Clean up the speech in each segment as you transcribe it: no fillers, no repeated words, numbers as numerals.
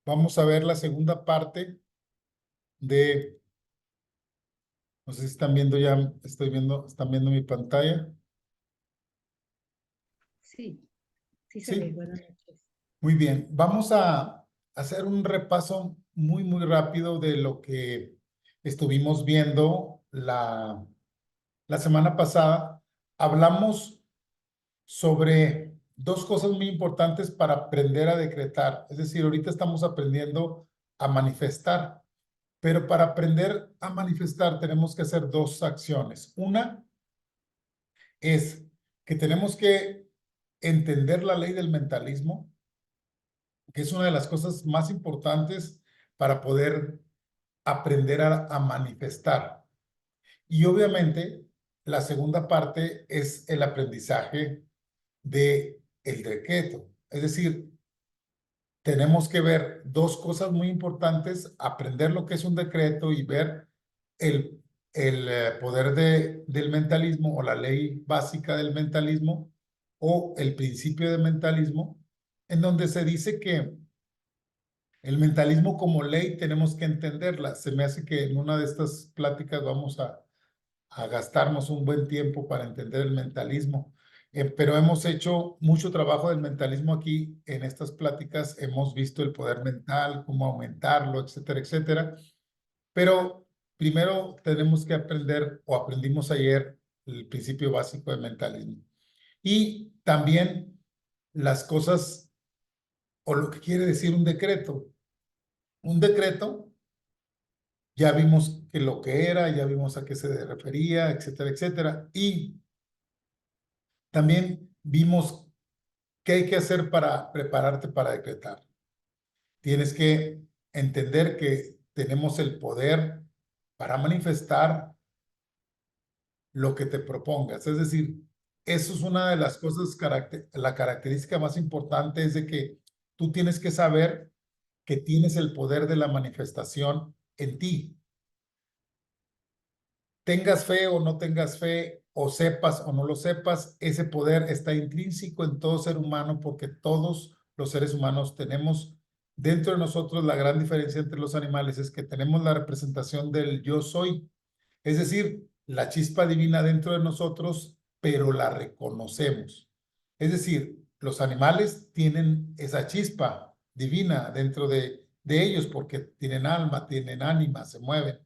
Vamos a ver la segunda parte de, no sé si están viendo ya, están viendo mi pantalla. Sí, sí se ve. Sí, Buenas noches. muy bien. Vamos a hacer un repaso muy rápido de lo que estuvimos viendo la semana pasada. Hablamos sobre dos cosas muy importantes para aprender a decretar. Es decir, ahorita estamos aprendiendo a manifestar. Pero para aprender a manifestar tenemos que hacer dos acciones. Una es que tenemos que entender la ley del mentalismo, que es una de las cosas más importantes para poder aprender a manifestar. Y obviamente la segunda parte es el aprendizaje de el decreto. Es decir, tenemos que ver dos cosas muy importantes, aprender lo que es un decreto y ver el poder del mentalismo o la ley básica del mentalismo o el principio de mentalismo, en donde se dice que el mentalismo como ley tenemos que entenderla. Se me hace que en una de estas pláticas vamos a gastarnos un buen tiempo para entender el mentalismo. Pero hemos hecho mucho trabajo del mentalismo aquí en estas pláticas. Hemos visto el poder mental, cómo aumentarlo, etcétera, etcétera. Pero primero tenemos que aprender, o aprendimos ayer, el principio básico del mentalismo. Y también las cosas, o lo que quiere decir un decreto. Un decreto, ya vimos que lo que era, ya vimos a qué se refería, etcétera, etcétera. Y también vimos qué hay que hacer para prepararte para decretar. Tienes que entender que tenemos el poder para manifestar lo que te propongas. Es decir, eso es una de las cosas, la característica más importante es de que tú tienes que saber que tienes el poder de la manifestación en ti. Tengas fe o no tengas fe, o sepas o no lo sepas, ese poder está intrínseco en todo ser humano porque todos los seres humanos tenemos dentro de nosotros. La gran diferencia entre los animales es que tenemos la representación del yo soy, es decir, la chispa divina dentro de nosotros, pero la reconocemos. Es decir, los animales tienen esa chispa divina dentro de ellos porque tienen alma, tienen ánima, se mueven.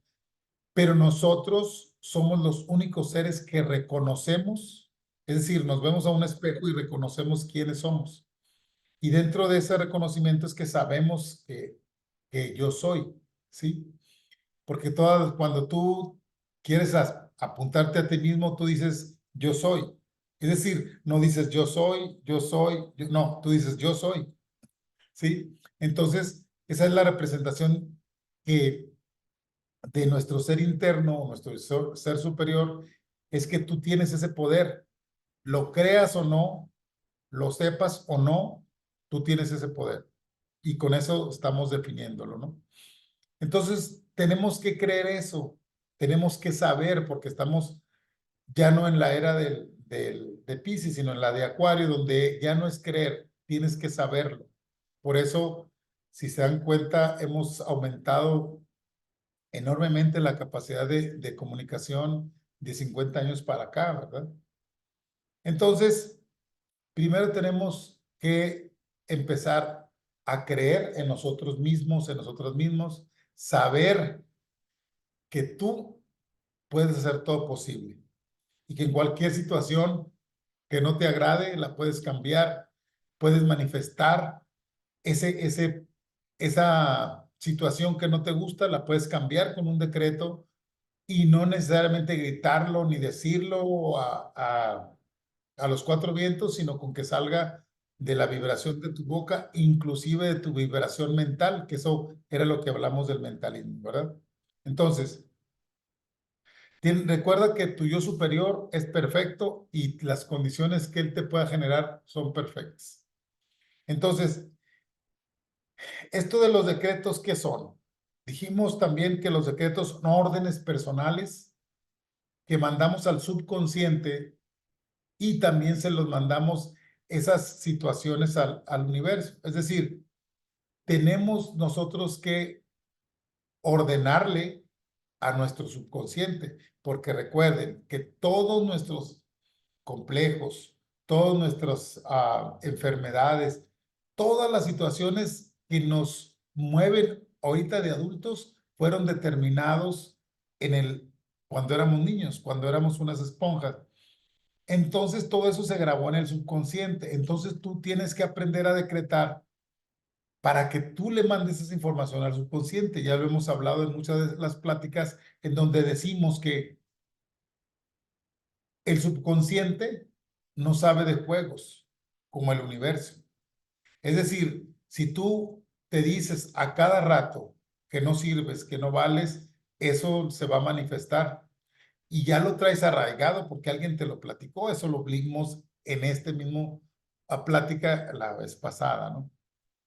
Pero nosotros somos los únicos seres que reconocemos, es decir, nos vemos a un espejo y reconocemos quiénes somos. Y dentro de ese reconocimiento es que sabemos que yo soy, ¿sí? Porque cuando tú quieres apuntarte a ti mismo, tú dices, yo soy. Es decir, no dices yo soy, no, tú dices yo soy, ¿sí? Entonces, esa es la representación que de nuestro ser interno, nuestro ser superior, es que tú tienes ese poder. Lo creas o no, lo sepas o no, tú tienes ese poder. Y con eso estamos definiéndolo, ¿no? Entonces, tenemos que creer eso, tenemos que saber, porque estamos ya no en la era de Piscis, sino en la de Acuario, donde ya no es creer, tienes que saberlo. Por eso, si se dan cuenta, hemos aumentado enormemente la capacidad de comunicación de 50 años para acá, ¿verdad? Entonces, primero tenemos que empezar a creer en nosotros mismos, saber que tú puedes hacer todo posible y que en cualquier situación que no te agrade, la puedes cambiar, puedes manifestar esa situación que no te gusta, la puedes cambiar con un decreto y no necesariamente gritarlo ni decirlo a los cuatro vientos, sino con que salga de la vibración de tu boca, inclusive de tu vibración mental, que eso era lo que hablamos del mentalismo, ¿verdad? Entonces, recuerda que tu yo superior es perfecto y las condiciones que él te pueda generar son perfectas. Entonces, esto de los decretos, ¿qué son? Dijimos también que los decretos son órdenes personales que mandamos al subconsciente y también se los mandamos esas situaciones al universo. Es decir, tenemos nosotros que ordenarle a nuestro subconsciente, porque recuerden que todos nuestros complejos, todas nuestras enfermedades, todas las situaciones que nos mueven ahorita de adultos fueron determinados cuando éramos niños, cuando éramos unas esponjas. Entonces todo eso se grabó en el subconsciente. Entonces tú tienes que aprender a decretar para que tú le mandes esa información al subconsciente. Ya lo hemos hablado en muchas de las pláticas en donde decimos que el subconsciente no sabe de juegos como el universo. Es decir, si tú te dices a cada rato que no sirves, que no vales, eso se va a manifestar. Y ya lo traes arraigado porque alguien te lo platicó. Eso lo vimos en este mismo plática la vez pasada, ¿no?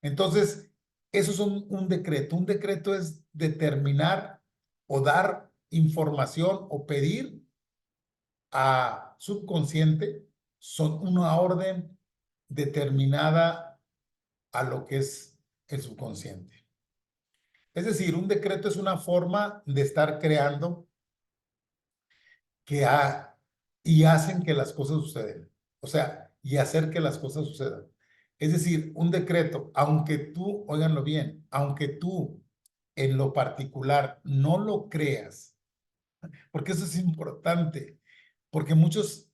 Entonces, eso es un decreto. Un decreto es determinar o dar información o pedir a subconsciente, son una orden determinada a lo que es el subconsciente. Es decir, un decreto es una forma de estar creando y hacen que las cosas sucedan. O sea, y hacer que las cosas sucedan. Es decir, un decreto, aunque tú, óiganlo bien, aunque tú en lo particular no lo creas, porque eso es importante, porque muchos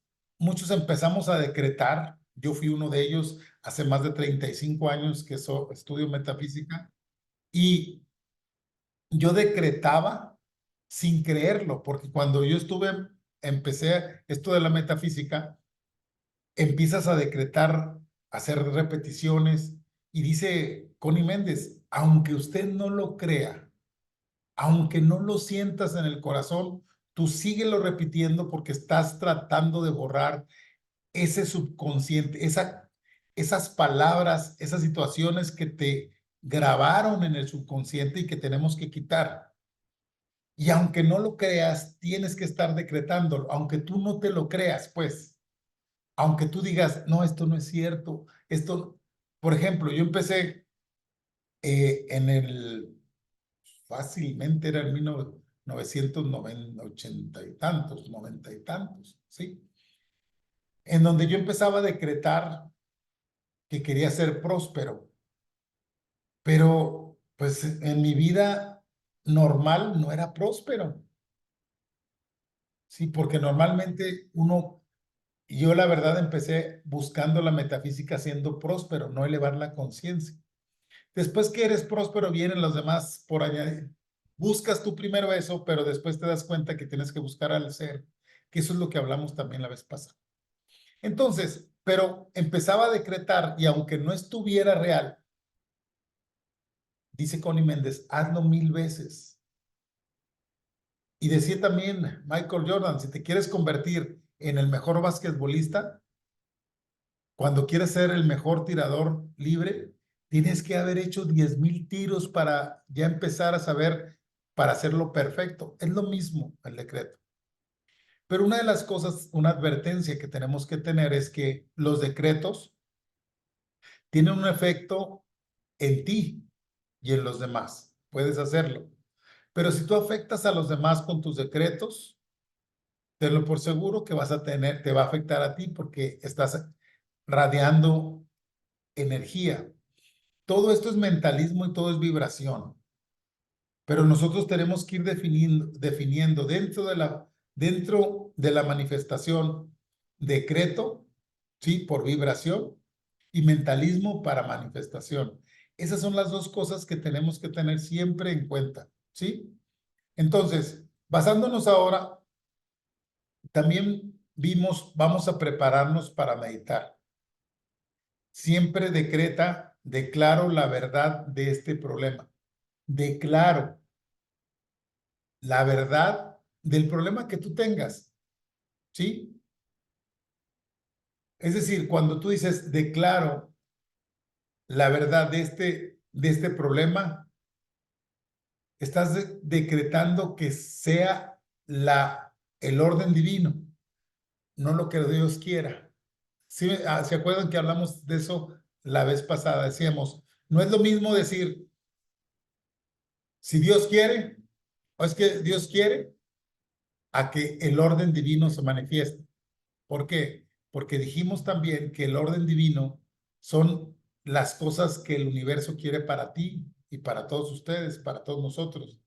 empezamos a decretar. Yo fui uno de ellos hace más de 35 años que estudio metafísica, y yo decretaba sin creerlo, porque cuando yo empecé esto de la metafísica, empiezas a decretar, a hacer repeticiones, y dice Connie Méndez, aunque usted no lo crea, aunque no lo sientas en el corazón, tú síguelo repitiendo porque estás tratando de borrar ese subconsciente, esas palabras, esas situaciones que te grabaron en el subconsciente y que tenemos que quitar. Y aunque no lo creas, tienes que estar decretándolo, aunque tú no te lo creas, pues, aunque tú digas, no, esto no es cierto, por ejemplo, yo empecé en fácilmente era en 1980 y tantos, 90 y tantos, ¿sí? En donde yo empezaba a decretar que quería ser próspero, pero pues en mi vida normal no era próspero, ¿sí? Porque normalmente yo la verdad empecé buscando la metafísica siendo próspero, no elevar la conciencia. Después que eres próspero, vienen los demás por añadir. Buscas tú primero eso, pero después te das cuenta que tienes que buscar al ser, que eso es lo que hablamos también la vez pasada. Entonces, pero empezaba a decretar, y aunque no estuviera real, dice Connie Méndez, hazlo 1000 veces. Y decía también Michael Jordan, si te quieres convertir en el mejor basquetbolista, cuando quieres ser el mejor tirador libre, tienes que haber hecho 10,000 tiros para ya empezar a saber, para hacerlo perfecto. Es lo mismo el decreto. Pero una de las cosas, una advertencia que tenemos que tener es que los decretos tienen un efecto en ti y en los demás. Puedes hacerlo. Pero si tú afectas a los demás con tus decretos, tenlo por seguro que te va a afectar a ti porque estás radiando energía. Todo esto es mentalismo y todo es vibración. Pero nosotros tenemos que ir definiendo dentro de la manifestación decreto, ¿sí? Por vibración, y mentalismo para manifestación. Esas son las dos cosas que tenemos que tener siempre en cuenta, ¿sí? Entonces, basándonos ahora, también vamos a prepararnos para meditar. Siempre declaro la verdad de este problema. Declaro la verdad del problema que tú tengas, ¿sí? Es decir, cuando tú dices, declaro la verdad de este problema, estás decretando que sea el orden divino, no lo que Dios quiera. ¿Sí? ¿Se acuerdan que hablamos de eso la vez pasada? Decíamos, No es lo mismo decir, si Dios quiere, o es que Dios quiere, a que el orden divino se manifieste. ¿Por qué? Porque dijimos también que el orden divino son las cosas que el universo quiere para ti y para todos ustedes, para todos nosotros.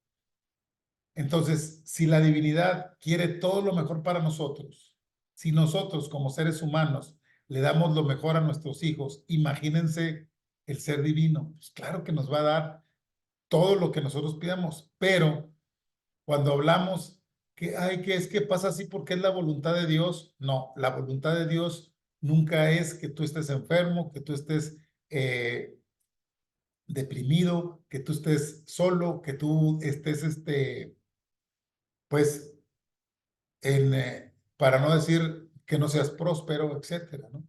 Entonces, si la divinidad quiere todo lo mejor para nosotros, si nosotros como seres humanos le damos lo mejor a nuestros hijos, imagínense el ser divino, pues claro que nos va a dar todo lo que nosotros pidamos, pero cuando hablamos que, ay, que es que pasa así porque es la voluntad de Dios, no, la voluntad de Dios nunca es que tú estés enfermo, que tú estés deprimido, que tú estés solo, que tú estés, pues, para no decir que no seas próspero, etcétera, ¿no?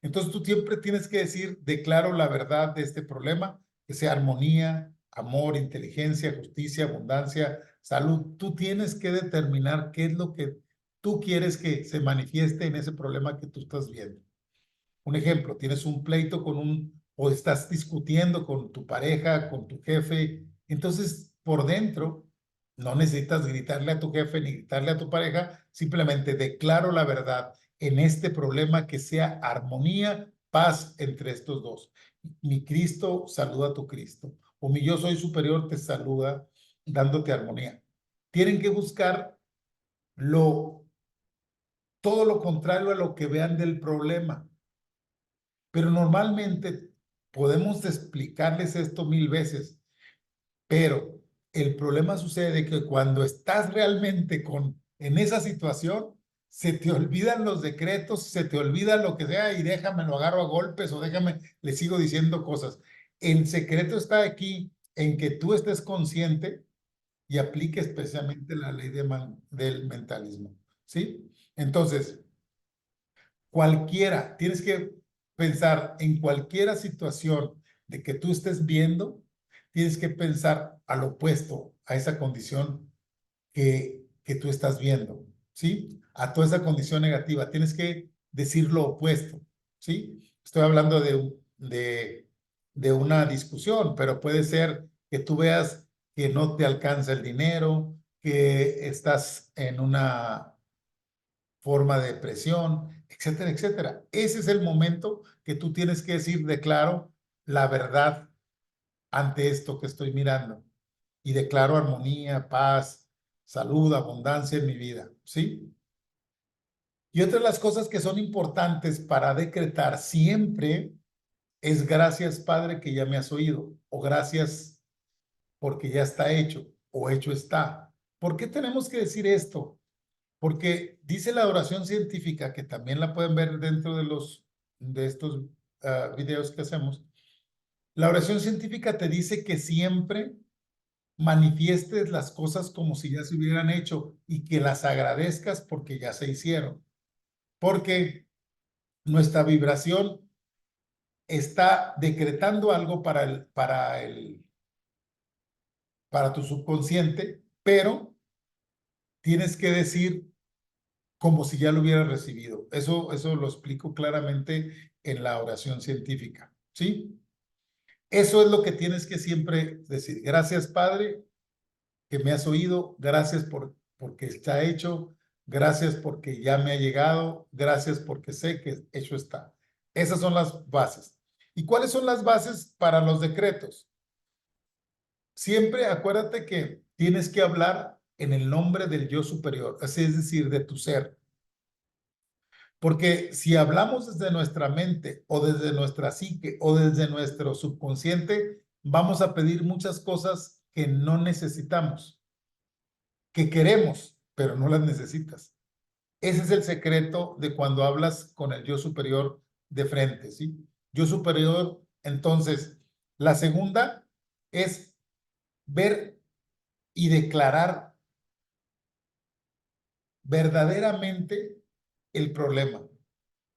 Entonces tú siempre tienes que decir, declaro la verdad de este problema, que sea armonía, amor, inteligencia, justicia, abundancia, salud. Tú tienes que determinar qué es lo que tú quieres que se manifieste en ese problema que tú estás viendo. Un ejemplo, tienes un pleito o estás discutiendo con tu pareja, con tu jefe, entonces por dentro no necesitas gritarle a tu jefe ni gritarle a tu pareja, simplemente declaro la verdad en este problema, que sea armonía, paz entre estos dos. Mi Cristo saluda a tu Cristo, o mi yo soy superior te saluda dándote armonía. Tienen que buscar todo lo contrario a lo que vean del problema. Pero normalmente podemos explicarles esto 1000 veces, pero el problema sucede que cuando estás realmente en esa situación, se te olvidan los decretos, se te olvida lo que sea y déjame lo agarro a golpes o déjame, le sigo diciendo cosas. El secreto está aquí en que tú estés consciente y apliques especialmente la ley del mentalismo, ¿sí? Entonces, tienes que pensar en cualquier situación de que tú estés viendo, tienes que pensar al opuesto a esa condición que tú estás viendo, ¿sí? A toda esa condición negativa, tienes que decir lo opuesto, ¿sí? Estoy hablando de una discusión, pero puede ser que tú veas que no te alcanza el dinero, que estás en una forma de presión, etcétera, etcétera. Ese es el momento que tú tienes que decir, declaro la verdad ante esto que estoy mirando y declaro armonía, paz, salud, abundancia en mi vida, ¿sí? Y otra de las cosas que son importantes para decretar siempre es gracias, Padre, que ya me has oído, o gracias porque ya está hecho, o hecho está. ¿Por qué tenemos que decir esto? Porque dice la oración científica, que también la pueden ver dentro de estos videos que hacemos. La oración científica te dice que siempre manifiestes las cosas como si ya se hubieran hecho y que las agradezcas porque ya se hicieron. Porque nuestra vibración está decretando algo para tu subconsciente, pero tienes que decir como si ya lo hubiera recibido. Eso lo explico claramente en la oración científica, ¿sí? Eso es lo que tienes que siempre decir. Gracias, Padre, que me has oído. Gracias porque está hecho. Gracias porque ya me ha llegado. Gracias porque sé que hecho está. Esas son las bases. ¿Y cuáles son las bases para los decretos? Siempre acuérdate que tienes que hablar en el nombre del yo superior, así es decir, de tu ser. Porque si hablamos desde nuestra mente o desde nuestra psique o desde nuestro subconsciente, vamos a pedir muchas cosas que no necesitamos, que queremos, pero no las necesitas. Ese es el secreto de cuando hablas con el yo superior de frente, ¿sí? Yo superior, entonces, la segunda es ver y declarar verdaderamente el problema,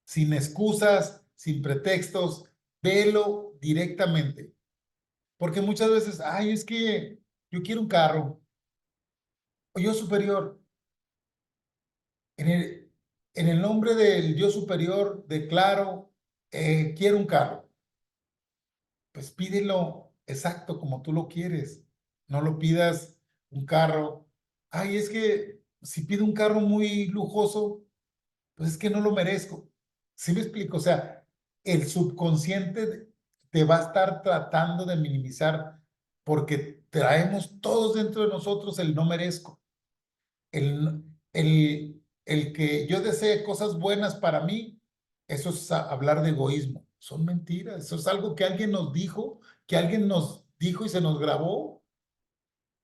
sin excusas, sin pretextos, velo directamente. Porque muchas veces, ay, es que yo quiero un carro, o yo superior, en en el nombre del yo superior declaro, quiero un carro. pues pídelo exacto como tú lo quieres. No lo pidas un carro. Ay, es que si pido un carro muy lujoso, pues es que no lo merezco. ¿Sí me explico? O sea, el subconsciente te va a estar tratando de minimizar porque traemos todos dentro de nosotros el no merezco. El, el que yo desee cosas buenas para mí, eso es hablar de egoísmo. Son mentiras. Eso es algo que alguien nos dijo, y se nos grabó,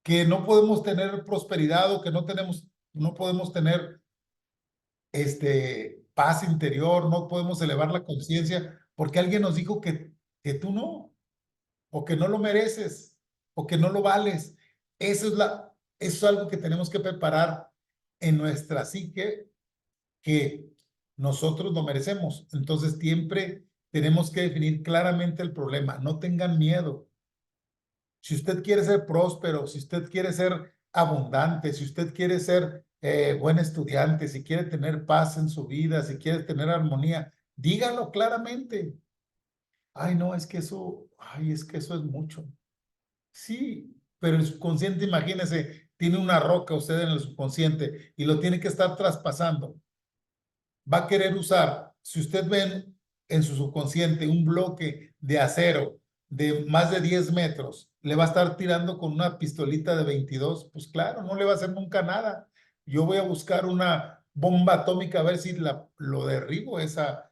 que no podemos tener prosperidad o que no podemos tener paz interior, no podemos elevar la conciencia porque alguien nos dijo que tú no, o que no lo mereces, o que no lo vales. Eso es algo que tenemos que preparar en nuestra psique, que nosotros lo merecemos. Entonces siempre tenemos que definir claramente el problema. No tengan miedo. Si usted quiere ser próspero, si usted quiere ser abundante, si usted quiere ser buen estudiante, si quiere tener paz en su vida, si quiere tener armonía, dígalo claramente. Ay, no, es que eso es mucho. Sí, pero el subconsciente, imagínese, tiene una roca usted en el subconsciente y lo tiene que estar traspasando. Va a querer usar, si usted ve en su subconsciente un bloque de acero de más de 10 metros, le va a estar tirando con una pistolita de 22, pues claro, no le va a hacer nunca nada. Yo voy a buscar una bomba atómica a ver si lo derribo, esa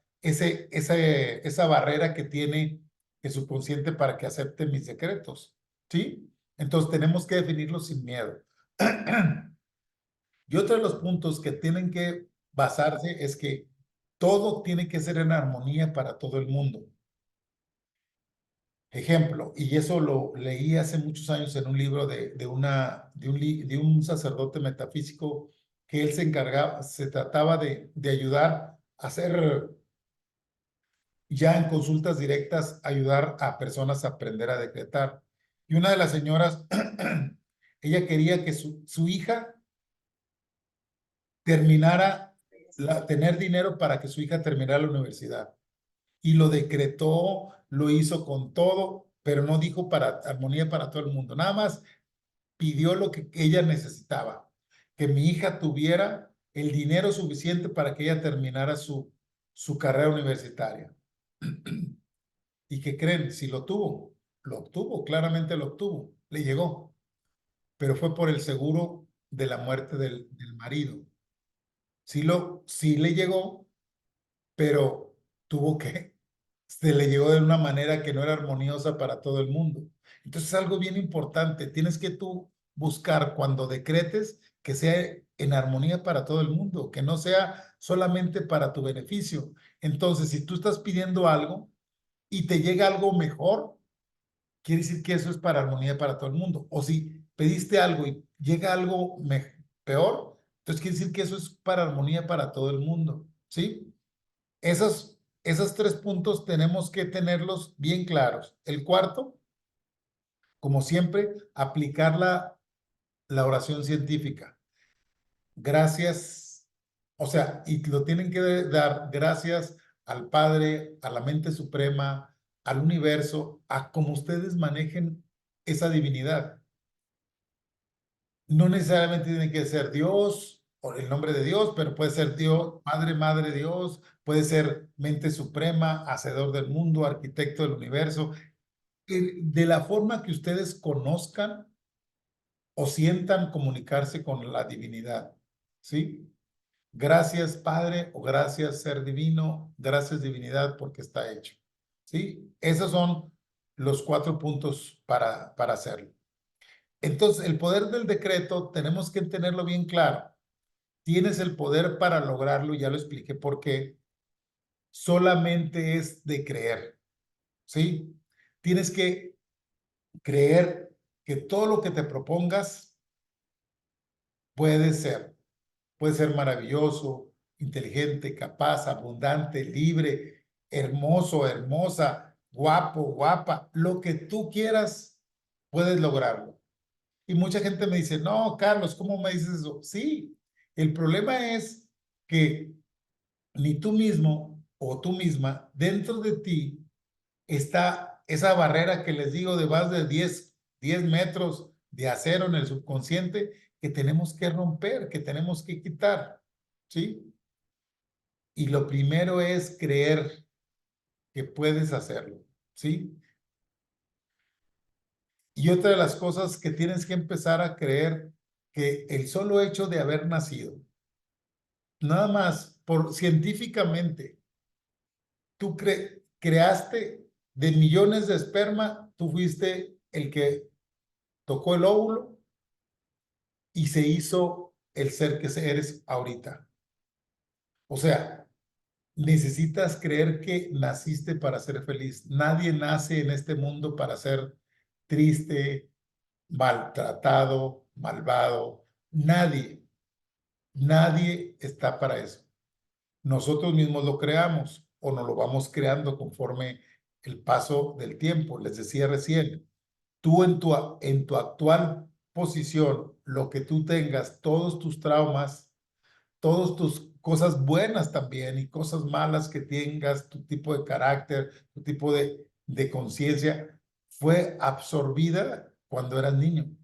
barrera que tiene el subconsciente para que acepte mis secretos, ¿sí? Entonces tenemos que definirlo sin miedo. Y otro de los puntos que tienen que basarse es que todo tiene que ser en armonía para todo el mundo. Ejemplo, y eso lo leí hace muchos años en un libro de un sacerdote metafísico, que él se trataba de ayudar a hacer, ya en consultas directas, ayudar a personas a aprender a decretar. Y una de las señoras, ella quería que su hija tener dinero para que su hija terminara la universidad. Y lo decretó, lo hizo con todo, pero no dijo para armonía para todo el mundo. Nada más pidió lo que ella necesitaba, que mi hija tuviera el dinero suficiente para que ella terminara su carrera universitaria. ¿Y qué creen? Si lo obtuvo, claramente lo obtuvo, le llegó, pero fue por el seguro de la muerte del marido. Sí le llegó, pero se le llegó de una manera que no era armoniosa para todo el mundo. Entonces es algo bien importante. Tienes que tú buscar cuando decretes que sea en armonía para todo el mundo, que no sea solamente para tu beneficio. Entonces, si tú estás pidiendo algo y te llega algo mejor, quiere decir que eso es para armonía para todo el mundo. O si pediste algo y llega algo peor, entonces quiere decir que eso es para armonía para todo el mundo. ¿Sí? Esos tres puntos tenemos que tenerlos bien claros. El cuarto, como siempre, aplicar la oración científica. Gracias, o sea, y lo tienen que dar gracias al Padre, a la mente suprema, al universo, a cómo ustedes manejen esa divinidad. No necesariamente tiene que ser Dios o el nombre de Dios, pero puede ser Dios, Padre, Madre Dios, puede ser mente suprema, hacedor del mundo, arquitecto del universo, de la forma que ustedes conozcan o sientan comunicarse con la divinidad, ¿sí? Gracias Padre o gracias Ser Divino, gracias Divinidad porque está hecho, ¿sí? Esos son los 4 puntos para hacerlo. Entonces, el poder del decreto tenemos que tenerlo bien claro. Tienes el poder para lograrlo, ya lo expliqué por qué. Solamente es de creer, ¿sí? Tienes que creer que todo lo que te propongas puede ser. Puede ser maravilloso, inteligente, capaz, abundante, libre, hermoso, hermosa, guapo, guapa. Lo que tú quieras, puedes lograrlo. Y mucha gente me dice, no, Carlos, ¿cómo me dices eso? Sí, el problema es que ni tú mismo o tú misma, dentro de ti está esa barrera que les digo de más de 10 metros de acero en el subconsciente que tenemos que romper, que tenemos que quitar, ¿sí? Y lo primero es creer que puedes hacerlo, ¿sí? Y otra de las cosas que tienes que empezar a creer, que el solo hecho de haber nacido, nada más, científicamente, tú creaste de millones de esperma, tú fuiste el que tocó el óvulo y se hizo el ser que eres ahorita. O sea, necesitas creer que naciste para ser feliz. Nadie nace en este mundo para ser triste, maltratado, malvado. Nadie, nadie está para eso. Nosotros mismos lo creamos o nos lo vamos creando conforme el paso del tiempo. Les decía recién, tú en tu actual posición, lo que tú tengas, todos tus traumas, todas tus cosas buenas también y cosas malas que tengas, tu tipo de carácter, tu tipo de conciencia, fue absorbida cuando eras niño.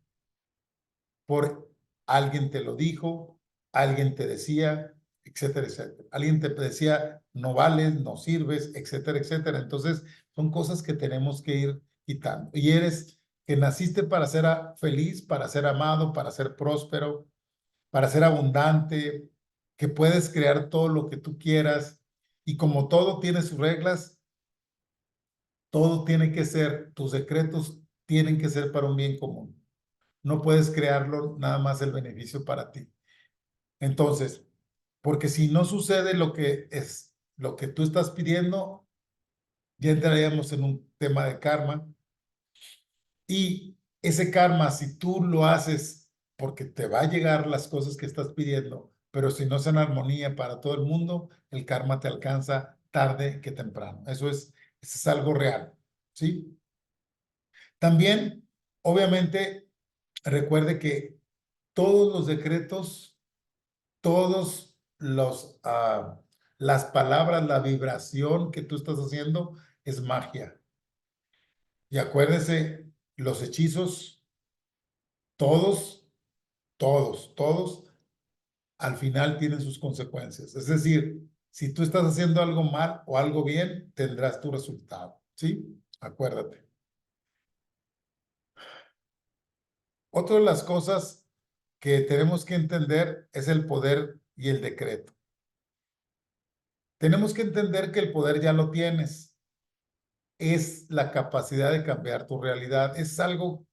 Por alguien te lo dijo, alguien te decía, etcétera, etcétera. Alguien te decía, no vales, no sirves, etcétera, etcétera. Entonces, son cosas que tenemos que ir quitando. Y eres que naciste para ser feliz, para ser amado, para ser próspero, para ser abundante, que puedes crear todo lo que tú quieras. Y como todo tiene sus reglas, todo tiene que ser, tus decretos tienen que ser para un bien común. No puedes crearlo nada más el beneficio para ti. Entonces, porque si no sucede lo que es, lo que tú estás pidiendo, ya entraríamos en un tema de karma. Y ese karma, si tú lo haces porque te va a llegar las cosas que estás pidiendo, pero si no es en armonía para todo el mundo, el karma te alcanza tarde que temprano. Eso es algo real, ¿sí? También, obviamente, recuerde que todos los decretos, todos las palabras, la vibración que tú estás haciendo es magia. Y acuérdese, los hechizos, todos, todos, al final tienen sus consecuencias. Es decir, si tú estás haciendo algo mal o algo bien, tendrás tu resultado, ¿sí? Acuérdate. Otra de las cosas que tenemos que entender es el poder y el decreto. Tenemos que entender que el poder ya lo tienes. Es la capacidad de cambiar tu realidad. Es algo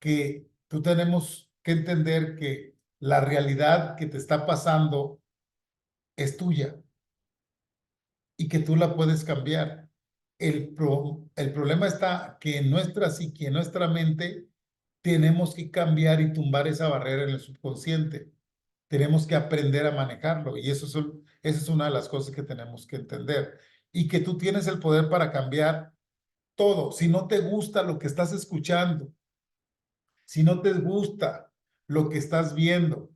que tú tenemos que entender que la realidad que te está pasando es tuya y que tú la puedes cambiar. El problema está que en nuestra psique, en nuestra mente, tenemos que cambiar y tumbar esa barrera en el subconsciente. Tenemos que aprender a manejarlo y esa es una de las cosas que tenemos que entender. Y que tú tienes el poder para cambiar todo. Si no te gusta lo que estás escuchando, si no te gusta lo que estás viendo,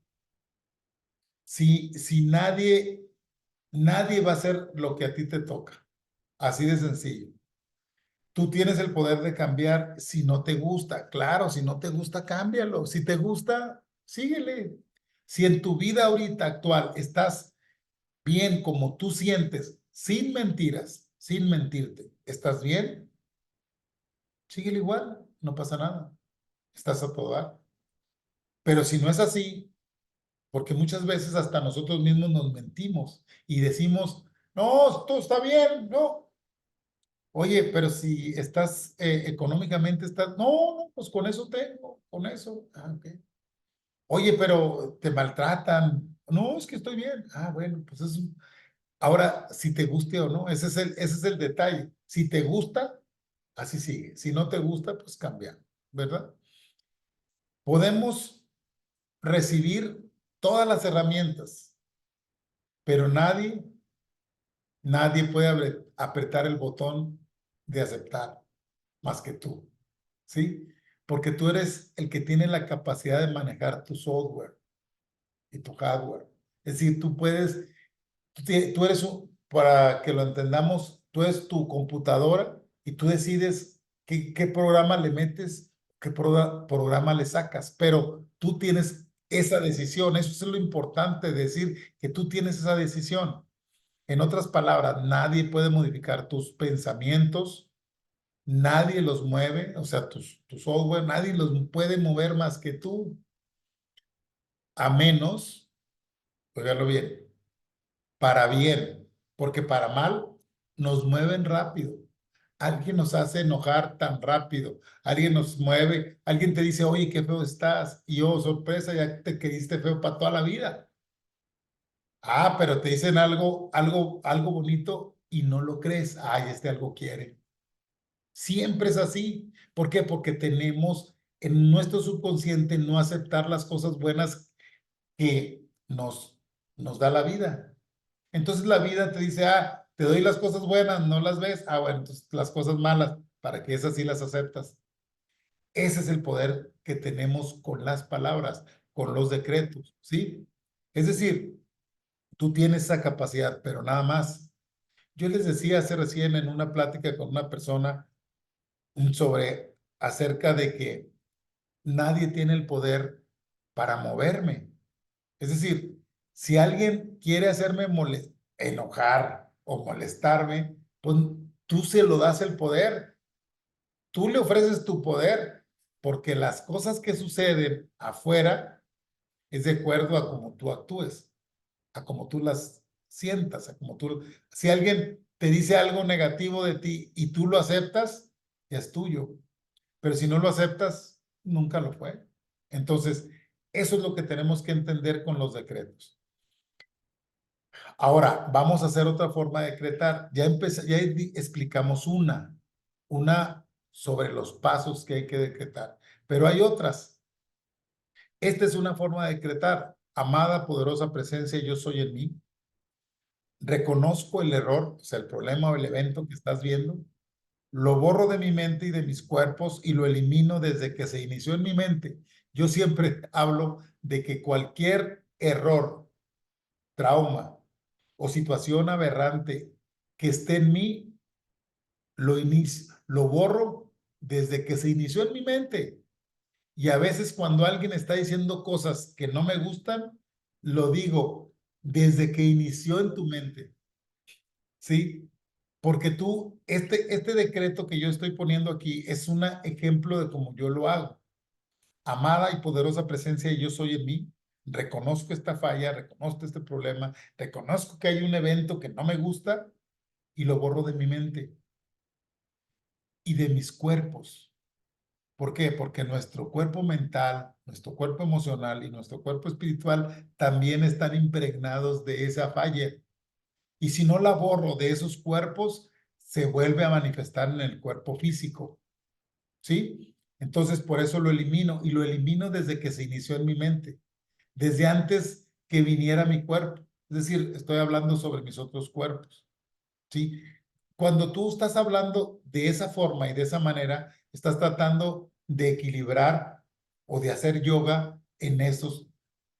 si nadie va a hacer lo que a ti te toca. Así de sencillo. Tú tienes el poder de cambiar si no te gusta. Claro, si no te gusta, cámbialo. Si te gusta, síguele. Si en tu vida ahorita actual estás bien como tú sientes, sin mentiras, sin mentirte, ¿estás bien? Síguele igual, no pasa nada. Estás a todo dar. Pero si no es así, porque muchas veces hasta nosotros mismos nos mentimos y decimos, no, todo está bien, no. Oye, pero si estás económicamente, no, pues con eso tengo, con eso. Ah, ok. Oye, pero te maltratan. No, es que estoy bien. Ah, bueno, pues es. Ahora, si te guste o no, ese es el detalle. Si te gusta, así sigue. Si no te gusta, pues cambia, ¿verdad? Podemos recibir todas las herramientas, pero nadie puede apretar el botón de aceptar más que tú, ¿sí? Porque tú eres el que tiene la capacidad de manejar tu software y tu hardware. Es decir, tú eres para que lo entendamos, tú eres tu computadora y tú decides qué programa le metes, qué programa le sacas, pero tú tienes esa decisión. Eso es lo importante, decir que tú tienes esa decisión. En otras palabras, nadie puede modificar tus pensamientos, nadie los mueve, o sea, tu software, nadie los puede mover más que tú, a menos, óigalo bien, para bien, porque para mal nos mueven rápido. Alguien nos hace enojar tan rápido, alguien nos mueve, alguien te dice, oye, qué feo estás, y oh, sorpresa, ya te quediste feo para toda la vida. Ah, pero te dicen algo bonito y no lo crees. Ay, este algo quiere. Siempre es así. ¿Por qué? Porque tenemos en nuestro subconsciente no aceptar las cosas buenas que nos da la vida. Entonces la vida te dice, ah, te doy las cosas buenas, no las ves. Ah, bueno, entonces las cosas malas, para que esas sí las aceptas. Ese es el poder que tenemos con las palabras, con los decretos, ¿sí? Es decir, tú tienes esa capacidad, pero nada más. Yo les decía hace recién en una plática con una persona sobre acerca de que nadie tiene el poder para moverme. Es decir, si alguien quiere hacerme enojar o molestarme, pues tú se lo das el poder. Tú le ofreces tu poder, porque las cosas que suceden afuera es de acuerdo a cómo tú actúes, a cómo tú las sientas, a cómo tú... Si alguien te dice algo negativo de ti y tú lo aceptas, ya es tuyo. Pero si no lo aceptas, nunca lo fue. Entonces, eso es lo que tenemos que entender con los decretos. Ahora, vamos a hacer otra forma de decretar. Ya explicamos una sobre los pasos que hay que decretar, pero hay otras. Esta es una forma de decretar. Amada, poderosa presencia, yo soy en mí. Reconozco el error, o sea, el problema o el evento que estás viendo. Lo borro de mi mente y de mis cuerpos y lo elimino desde que se inició en mi mente. Yo siempre hablo de que cualquier error, trauma o situación aberrante que esté en mí, lo borro desde que se inició en mi mente. Y a veces cuando alguien está diciendo cosas que no me gustan, lo digo desde que inició en tu mente. ¿Sí? Porque tú, este decreto que yo estoy poniendo aquí es un ejemplo de cómo yo lo hago. Amada y poderosa presencia, yo soy en mí. Reconozco esta falla, reconozco este problema, reconozco que hay un evento que no me gusta y lo borro de mi mente y de mis cuerpos. ¿Por qué? Porque nuestro cuerpo mental, nuestro cuerpo emocional y nuestro cuerpo espiritual también están impregnados de esa falla. Y si no la borro de esos cuerpos, se vuelve a manifestar en el cuerpo físico. ¿Sí? Entonces, por eso lo elimino y lo elimino desde que se inició en mi mente, desde antes que viniera mi cuerpo. Es decir, estoy hablando sobre mis otros cuerpos. ¿Sí? Cuando tú estás hablando de esa forma y de esa manera, estás tratando de equilibrar o de hacer yoga en esos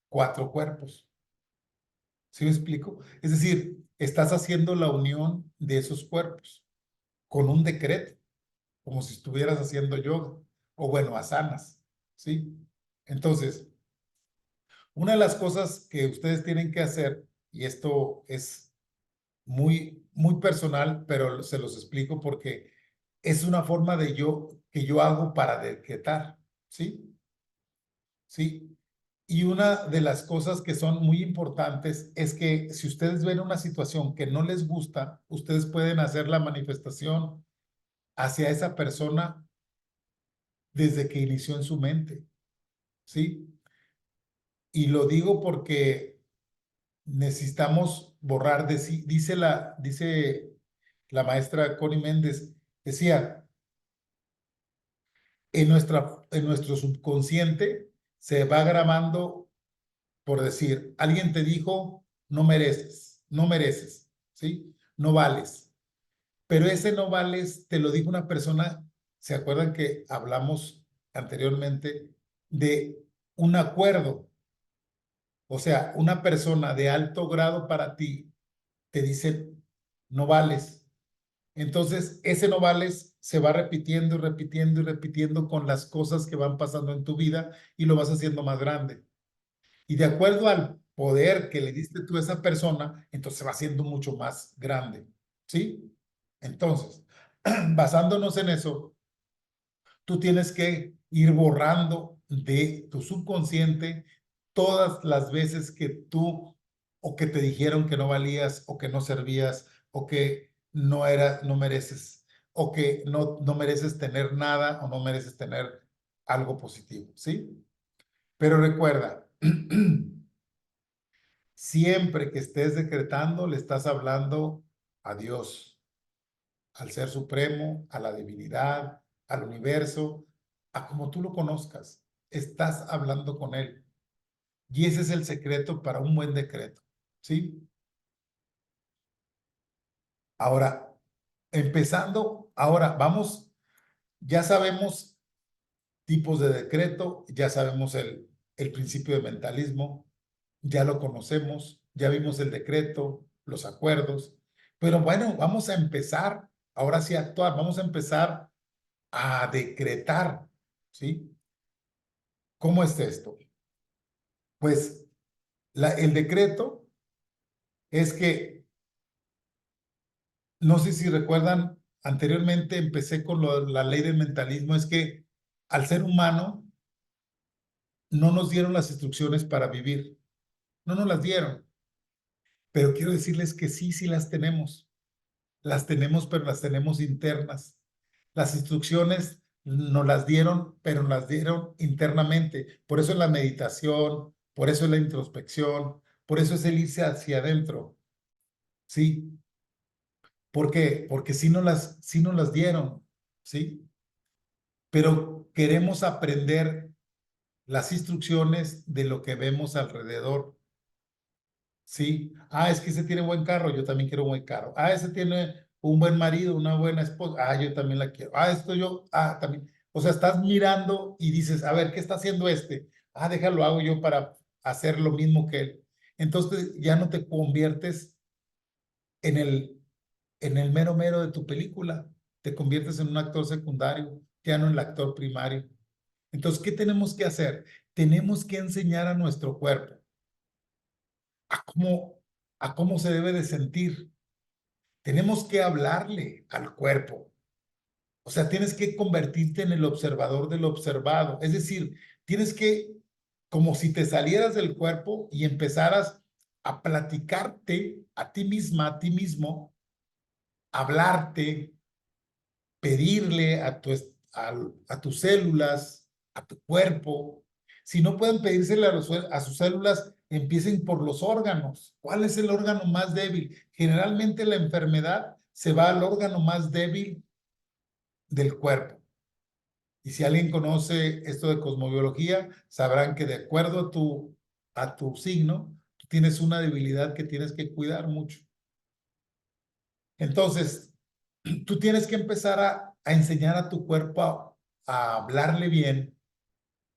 cuatro cuerpos. ¿Sí me explico? Es decir, estás haciendo la unión de esos cuerpos con un decreto, como si estuvieras haciendo yoga o bueno, asanas, ¿sí? Entonces, una de las cosas que ustedes tienen que hacer, y esto es muy personal, pero se los explico porque es una forma que yo hago para decretar, ¿sí? ¿Sí? Y una de las cosas que son muy importantes es que si ustedes ven una situación que no les gusta, ustedes pueden hacer la manifestación hacia esa persona desde que inició en su mente, ¿sí? Y lo digo porque necesitamos borrar, dice la maestra Connie Méndez, decía, en nuestro subconsciente se va grabando, por decir, alguien te dijo, no mereces, ¿sí? No vales. Pero ese no vales te lo dijo una persona, ¿se acuerdan que hablamos anteriormente de un acuerdo? O sea, una persona de alto grado para ti te dice, no vales. Entonces, ese no vales se va repitiendo y repitiendo y repitiendo con las cosas que van pasando en tu vida y lo vas haciendo más grande. Y de acuerdo al poder que le diste tú a esa persona, entonces va siendo mucho más grande. ¿Sí? Entonces, basándonos en eso, tú tienes que ir borrando de tu subconsciente todas las veces que tú o que te dijeron que no valías o que no servías o que no mereces o que no mereces tener nada o no mereces tener algo positivo, ¿sí? Pero recuerda, siempre que estés decretando, le estás hablando a Dios, al Ser Supremo, a la divinidad, al universo, a como tú lo conozcas. Estás hablando con Él. Y ese es el secreto para un buen decreto, ¿sí? Ahora, empezando, ahora vamos, ya sabemos tipos de decreto, ya sabemos el principio de mentalismo, ya lo conocemos, ya vimos el decreto, los acuerdos, pero bueno, vamos a empezar, ahora sí a actuar, vamos a empezar a decretar, ¿sí? ¿Cómo es esto? Pues el decreto es que, no sé si recuerdan, anteriormente empecé con la ley del mentalismo, es que al ser humano no nos dieron las instrucciones para vivir, no nos las dieron, pero quiero decirles que sí, sí las tenemos, pero las tenemos internas. Las instrucciones nos las dieron, pero nos las dieron internamente. Por eso es la meditación, por eso es la introspección, por eso es el irse hacia adentro. ¿Sí? ¿Por qué? Porque sí nos las dieron, ¿sí? Pero queremos aprender las instrucciones de lo que vemos alrededor. Sí, es que ese tiene buen carro, yo también quiero un buen carro. Ese tiene un buen marido, una buena esposa. Yo también la quiero. Esto yo, también. O sea, estás mirando y dices, a ver, ¿qué está haciendo este? Déjalo, hago yo para hacer lo mismo que él. Entonces ya no te conviertes en el mero mero de tu película. Te conviertes en un actor secundario, ya no en el actor primario. Entonces, ¿qué tenemos que hacer? Tenemos que enseñar a nuestro cuerpo a cómo se debe de sentir. Tenemos que hablarle al cuerpo. O sea, tienes que convertirte en el observador del observado. Es decir, tienes que, como si te salieras del cuerpo y empezaras a platicarte a ti misma, a ti mismo, hablarte, pedirle a tus células, a tu cuerpo. Si no pueden pedírsele a sus células, empiecen por los órganos. ¿Cuál es el órgano más débil? Generalmente la enfermedad se va al órgano más débil del cuerpo. Y si alguien conoce esto de cosmobiología, sabrán que de acuerdo a tu signo, tú tienes una debilidad que tienes que cuidar mucho. Entonces, tú tienes que empezar a enseñar a tu cuerpo a hablarle bien,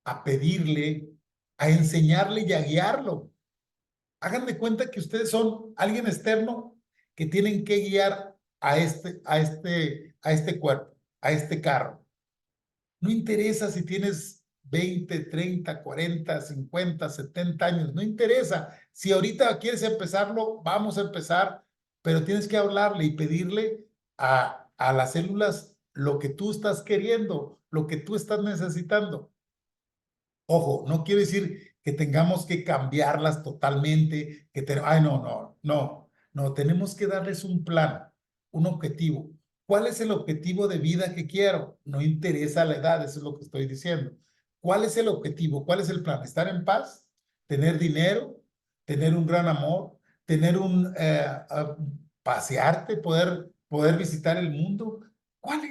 a pedirle, a enseñarle y a guiarlo. Hagan de cuenta que ustedes son alguien externo que tienen que guiar a este cuerpo, a este carro. No interesa si tienes 20, 30, 40, 50, 70 años, no interesa. Si ahorita quieres empezarlo, vamos a empezar, pero tienes que hablarle y pedirle a las células lo que tú estás queriendo, lo que tú estás necesitando. Ojo, no quiere decir que tengamos que cambiarlas totalmente, no, tenemos que darles un plan, un objetivo. ¿Cuál es el objetivo de vida que quiero? No interesa la edad, eso es lo que estoy diciendo. ¿Cuál es el objetivo? ¿Cuál es el plan? ¿Estar en paz? ¿Tener dinero? ¿Tener un gran amor? ¿Tener pasearte? ¿Poder visitar el mundo? ¿Cuál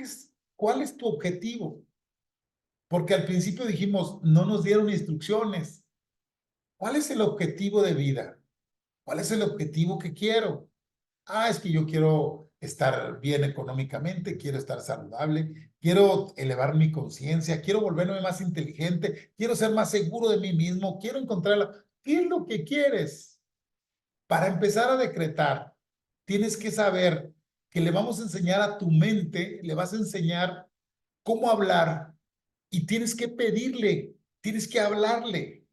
es tu objetivo? Porque al principio dijimos, no nos dieron instrucciones. ¿Cuál es el objetivo de vida? ¿Cuál es el objetivo que quiero? Es que yo quiero estar bien económicamente, quiero estar saludable, quiero elevar mi conciencia, quiero volverme más inteligente, quiero ser más seguro de mí mismo, quiero encontrarla. ¿Qué es lo que quieres? Para empezar a decretar, tienes que saber que le vamos a enseñar a tu mente, le vas a enseñar cómo hablar y tienes que pedirle, tienes que hablarle.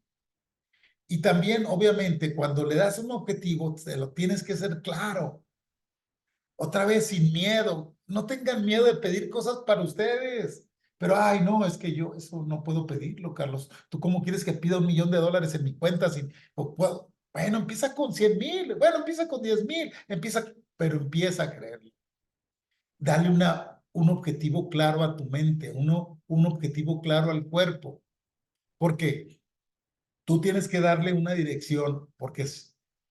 Y también, obviamente, cuando le das un objetivo, te lo tienes que ser claro. Otra vez, sin miedo. No tengan miedo de pedir cosas para ustedes. Pero, ay, no, es que yo eso no puedo pedirlo, Carlos. ¿Tú cómo quieres que pida $1,000,000 en mi cuenta? O puedo? Bueno, empieza con 100,000. Bueno, empieza con 10,000. Pero empieza a creerlo. Dale un objetivo claro a tu mente, un objetivo claro al cuerpo. Porque tú tienes que darle una dirección, porque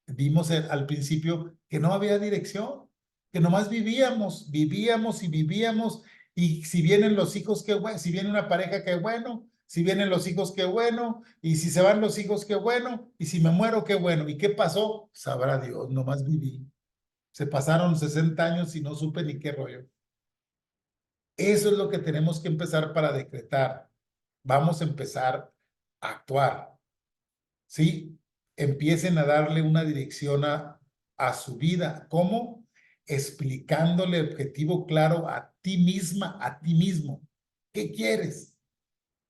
vimos al principio que no había dirección, que nomás vivíamos, vivíamos y vivíamos, y si vienen los hijos, qué bueno, si viene una pareja, qué bueno, si vienen los hijos, qué bueno, y si se van los hijos, qué bueno, y si me muero, qué bueno. ¿Y qué pasó? Sabrá Dios, nomás viví. Se pasaron 60 años y no supe ni qué rollo. Eso es lo que tenemos que empezar para decretar. Vamos a empezar a actuar. ¿Sí? Empiecen a darle una dirección a su vida. ¿Cómo? Explicándole el objetivo claro a ti misma, a ti mismo. ¿Qué quieres?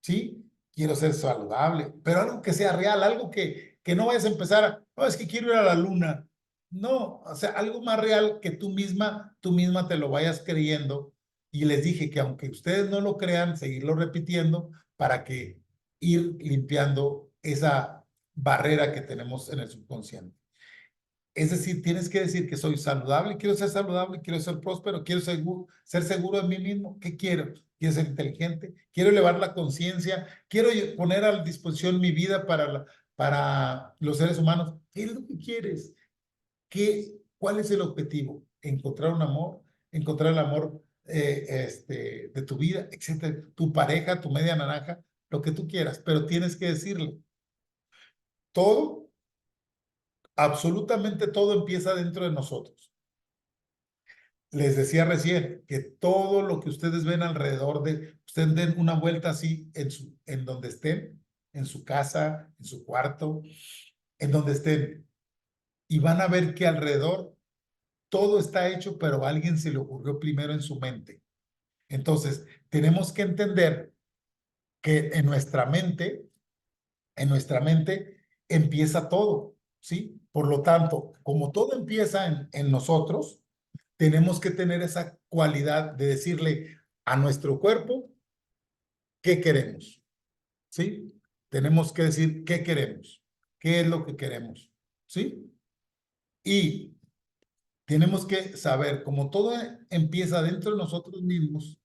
¿Sí? Quiero ser saludable, pero algo que sea real, algo que no vayas a empezar, no, es que quiero ir a la luna. No, o sea, algo más real que tú misma te lo vayas creyendo. Y les dije que aunque ustedes no lo crean, seguirlo repitiendo para que ir limpiando esa barrera que tenemos en el subconsciente. Es decir, tienes que decir que soy saludable, quiero ser próspero, quiero ser seguro de mí mismo. ¿Qué quiero? Quiero ser inteligente, quiero elevar la conciencia, quiero poner a disposición mi vida para los seres humanos. ¿Qué es lo que quieres? ¿Cuál es el objetivo? Encontrar un amor, encontrar el amor de tu vida, etcétera, tu pareja, tu media naranja, lo que tú quieras, pero tienes que decirlo. Todo, absolutamente todo empieza dentro de nosotros. Les decía recién que todo lo que ustedes ven alrededor ustedes den una vuelta así en donde estén, en su casa, en su cuarto, en donde estén, y van a ver que alrededor todo está hecho, pero a alguien se le ocurrió primero en su mente. Entonces, tenemos que entender que en nuestra mente empieza todo, ¿sí? Por lo tanto, como todo empieza en nosotros, tenemos que tener esa cualidad de decirle a nuestro cuerpo qué queremos, ¿sí? Tenemos que decir qué queremos, qué es lo que queremos, ¿sí? Y tenemos que saber, como todo empieza dentro de nosotros mismos,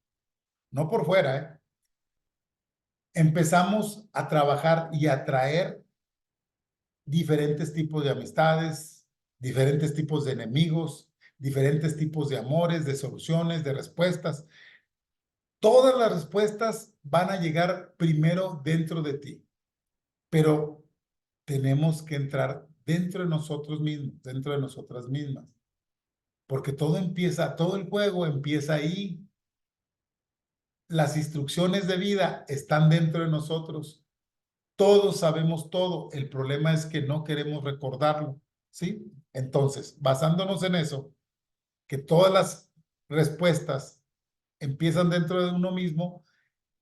no por fuera, empezamos a trabajar y a atraer diferentes tipos de amistades, diferentes tipos de enemigos, diferentes tipos de amores, de soluciones, de respuestas. Todas las respuestas van a llegar primero dentro de ti, pero tenemos que entrar dentro de nosotros mismos, dentro de nosotras mismas, porque todo el juego empieza ahí. Las instrucciones de vida están dentro de nosotros. Todos sabemos todo. El problema es que no queremos recordarlo, ¿sí? Entonces, basándonos en eso, que todas las respuestas empiezan dentro de uno mismo,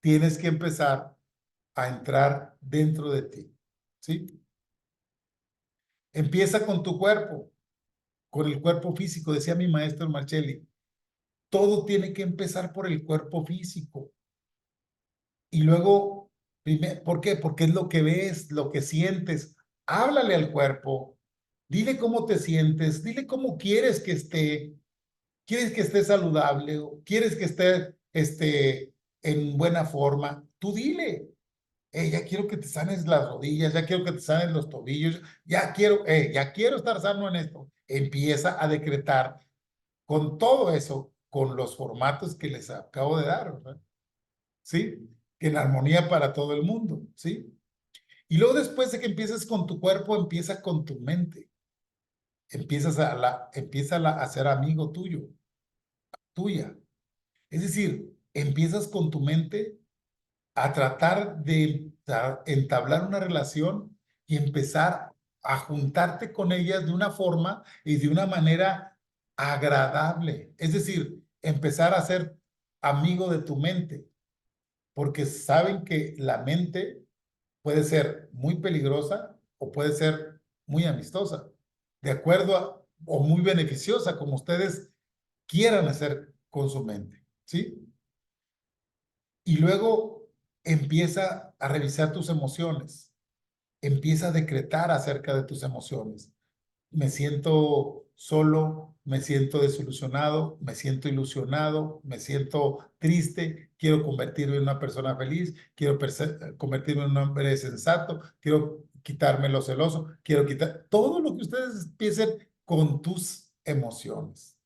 tienes que empezar a entrar dentro de ti, ¿sí? Empieza con tu cuerpo, con el cuerpo físico, decía mi maestro Marcelli. Todo tiene que empezar por el cuerpo físico. Y luego, ¿por qué? Porque es lo que ves, lo que sientes. Háblale al cuerpo, dile cómo te sientes, dile cómo quieres que esté. ¿Quieres que esté saludable? ¿Quieres que esté en buena forma? Tú dile, ya quiero que te sanes las rodillas, ya quiero que te sanes los tobillos, ya quiero estar sano en esto. Empieza a decretar con todo eso, con los formatos que les acabo de dar, ¿verdad? ¿Sí? En armonía para todo el mundo, ¿sí? Y luego después de que empieces con tu cuerpo, empieza con tu mente. Empieza a ser amigo tuyo, tuya. Es decir, empiezas con tu mente a tratar de entablar una relación y empezar a juntarte con ellas de una forma y de una manera agradable. Es decir, empezar a ser amigo de tu mente, porque saben que la mente puede ser muy peligrosa o puede ser muy amistosa, de acuerdo a, o muy beneficiosa, como ustedes quieran hacer con su mente, ¿sí? Y luego empieza a revisar tus emociones, empieza a decretar acerca de tus emociones. Me siento solo, me siento desilusionado, me siento ilusionado, me siento triste, quiero convertirme en una persona feliz, quiero convertirme en un hombre sensato, quiero quitarme lo celoso, quiero quitar todo lo que ustedes empiecen con tus emociones,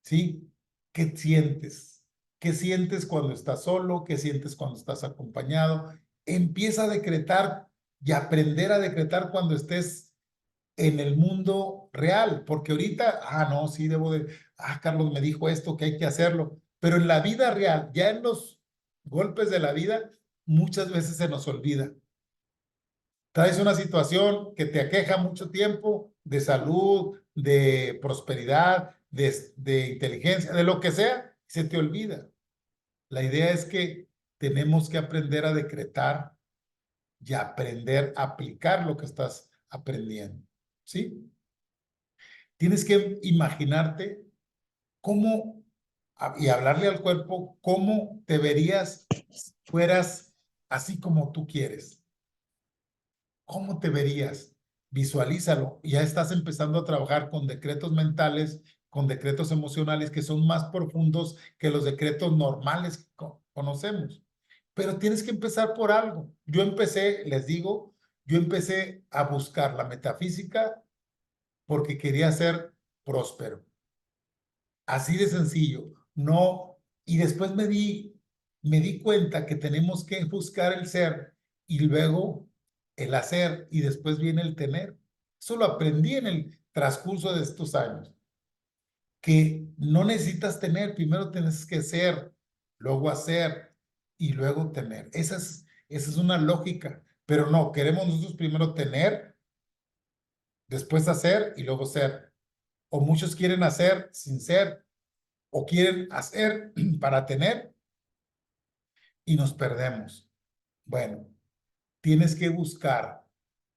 ¿sí? ¿Qué sientes? ¿Qué sientes cuando estás solo? ¿Qué sientes cuando estás acompañado? Empieza a decretar y aprender a decretar cuando estés en el mundo real, porque ahorita, no, sí, Carlos me dijo esto, que hay que hacerlo, pero en la vida real, ya en los golpes de la vida, muchas veces se nos olvida. Traes una situación que te aqueja mucho tiempo, de salud, de prosperidad, de inteligencia, de lo que sea, se te olvida. La idea es que tenemos que aprender a decretar y aprender a aplicar lo que estás aprendiendo, ¿sí? Tienes que imaginarte cómo, y hablarle al cuerpo, cómo te verías si fueras así como tú quieres. ¿Cómo te verías? Visualízalo. Ya estás empezando a trabajar con decretos mentales, con decretos emocionales que son más profundos que los decretos normales que conocemos. Pero tienes que empezar por algo. Yo empecé, les digo, yo empecé a buscar la metafísica porque quería ser próspero. Así de sencillo. No, y después me di cuenta que tenemos que buscar el ser y luego el hacer y después viene el tener. Eso lo aprendí en el transcurso de estos años, que no necesitas tener, primero tienes que ser, luego hacer y luego tener. Esa es una lógica, pero no, queremos nosotros primero tener, después hacer y luego ser. O muchos quieren hacer sin ser o quieren hacer para tener y nos perdemos. Bueno, tienes que buscar,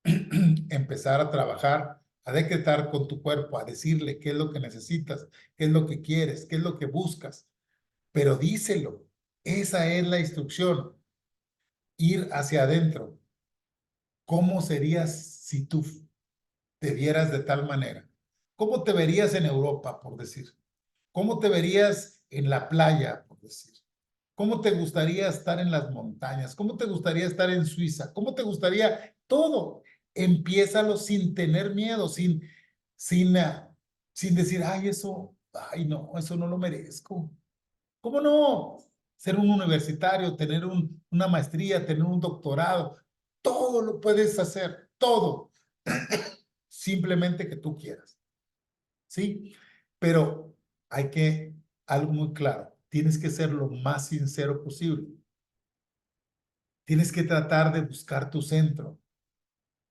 empezar a trabajar, a decretar con tu cuerpo, a decirle qué es lo que necesitas, qué es lo que quieres, qué es lo que buscas, pero díselo. Esa es la instrucción, ir hacia adentro. ¿Cómo serías si tú te vieras de tal manera? ¿Cómo te verías en Europa, por decir? ¿Cómo te verías en la playa, por decir? ¿Cómo te gustaría estar en las montañas? ¿Cómo te gustaría estar en Suiza? ¿Cómo te gustaría todo? Empiézalo sin tener miedo, sin, sin decir, ay, no, eso no lo merezco. ¿Cómo no? Ser un universitario, tener una maestría, tener un doctorado, todo lo puedes hacer, todo, simplemente que tú quieras, ¿sí? Pero hay que, algo muy claro, tienes que ser lo más sincero posible. Tienes que tratar de buscar tu centro,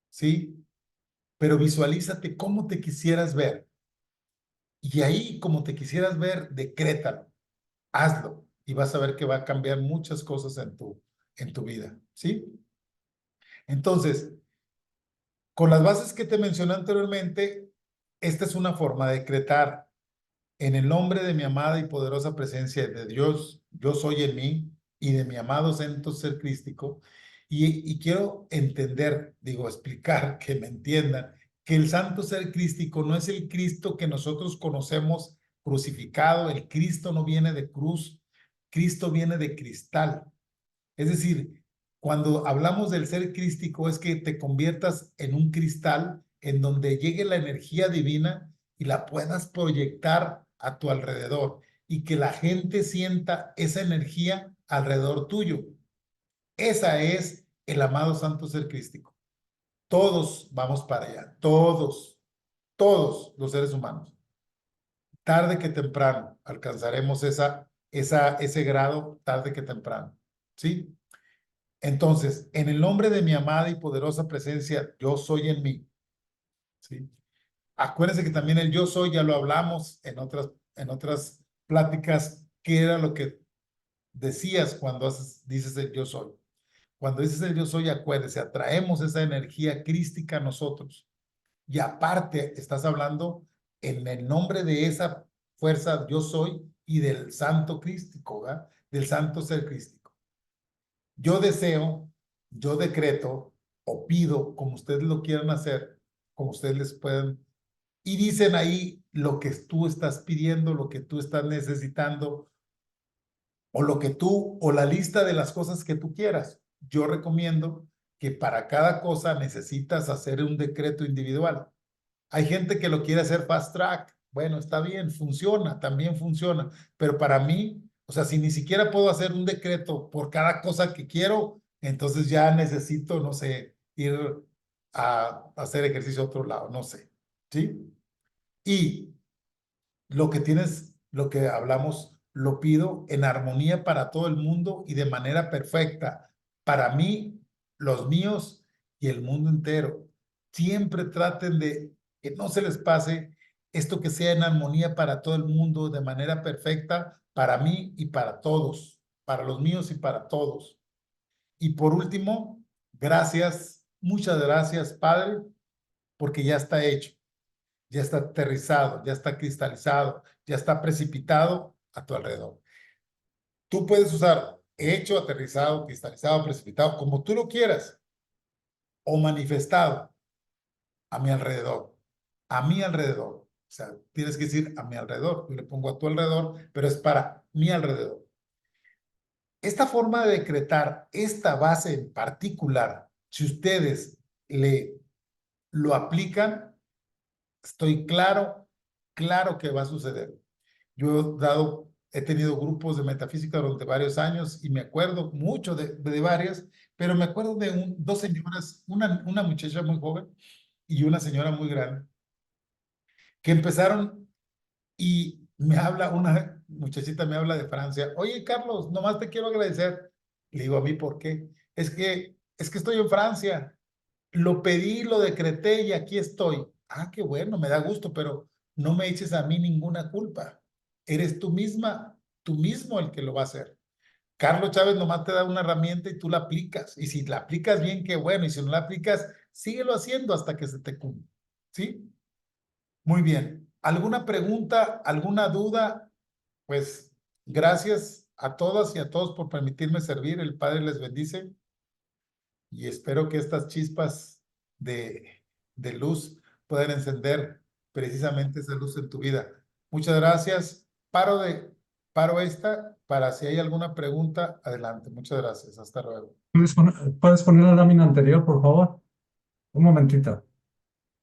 ¿sí? Pero visualízate cómo te quisieras ver. Y ahí, como te quisieras ver, decrétalo, hazlo. Y vas a ver que va a cambiar muchas cosas en tu vida, ¿sí? Entonces, con las bases que te mencioné anteriormente, esta es una forma de decretar en el nombre de mi amada y poderosa presencia de Dios, yo soy en mí, y de mi amado santo ser crístico. Y quiero entender, digo, explicar, que me entiendan, que el santo ser crístico no es el Cristo que nosotros conocemos crucificado. El Cristo no viene de cruz, Cristo viene de cristal. Es decir, cuando hablamos del ser crístico es que te conviertas en un cristal en donde llegue la energía divina y la puedas proyectar a tu alrededor y que la gente sienta esa energía alrededor tuyo. Esa es el amado santo ser crístico. Todos vamos para allá, todos los seres humanos. Tarde que temprano alcanzaremos ese grado, tarde que temprano, ¿sí? Entonces, en el nombre de mi amada y poderosa presencia, yo soy en mí, ¿sí? Acuérdense que también el yo soy, ya lo hablamos en otras pláticas, qué era lo que decías cuando dices el yo soy. Cuando dices el yo soy, acuérdese, atraemos esa energía crística a nosotros. Y aparte, estás hablando en el nombre de esa fuerza yo soy y del santo crístico, ¿verdad? Del santo ser crístico. Yo deseo, yo decreto o pido, como ustedes lo quieran hacer, como ustedes les puedan, y dicen ahí lo que tú estás pidiendo, lo que tú estás necesitando, o lo que tú, o la lista de las cosas que tú quieras. Yo recomiendo que para cada cosa necesitas hacer un decreto individual. Hay gente que lo quiere hacer fast track. Bueno, está bien, funciona, también funciona. Pero para mí, o sea, si ni siquiera puedo hacer un decreto por cada cosa que quiero, entonces ya necesito, no sé, ir a hacer ejercicio a otro lado, no sé. ¿Sí? Y lo que tienes, lo que hablamos, lo pido en armonía para todo el mundo y de manera perfecta. Para mí, los míos y el mundo entero. Siempre traten de que no se les pase esto, que sea en armonía para todo el mundo, de manera perfecta, para mí y para todos, para los míos y para todos. Y por último, gracias, muchas gracias, Padre, porque ya está hecho, ya está aterrizado, ya está cristalizado, ya está precipitado a tu alrededor. Tú puedes usar hecho, aterrizado, cristalizado, precipitado, como tú lo quieras, o manifestado a mi alrededor, a mi alrededor. O sea, tienes que decir a mi alrededor. Yo le pongo a tu alrededor, pero es para mi alrededor. Esta forma de decretar esta base en particular, si ustedes lo aplican, estoy claro que va a suceder. Yo he tenido grupos de metafísica durante varios años y me acuerdo mucho de varias, pero me acuerdo de dos señoras, una muchacha muy joven y una señora muy grande, que empezaron y me habla, una muchachita me habla de Francia. Oye, Carlos, nomás te quiero agradecer. Le digo, ¿a mí por qué? Es que estoy en Francia. Lo pedí, lo decreté y aquí estoy. Ah, qué bueno, me da gusto, pero no me eches a mí ninguna culpa. Eres tú mismo el que lo va a hacer. Carlos Chávez nomás te da una herramienta y tú la aplicas. Y si la aplicas bien, qué bueno. Y si no la aplicas, síguelo haciendo hasta que se te cumpla. ¿Sí? Muy bien. ¿Alguna pregunta, alguna duda? Pues gracias a todas y a todos por permitirme servir. El Padre les bendice y espero que estas chispas de luz puedan encender precisamente esa luz en tu vida. Muchas gracias. Paro esta para si hay alguna pregunta, adelante. Muchas gracias. Hasta luego. ¿Puedes poner la lámina anterior, por favor? Un momentito.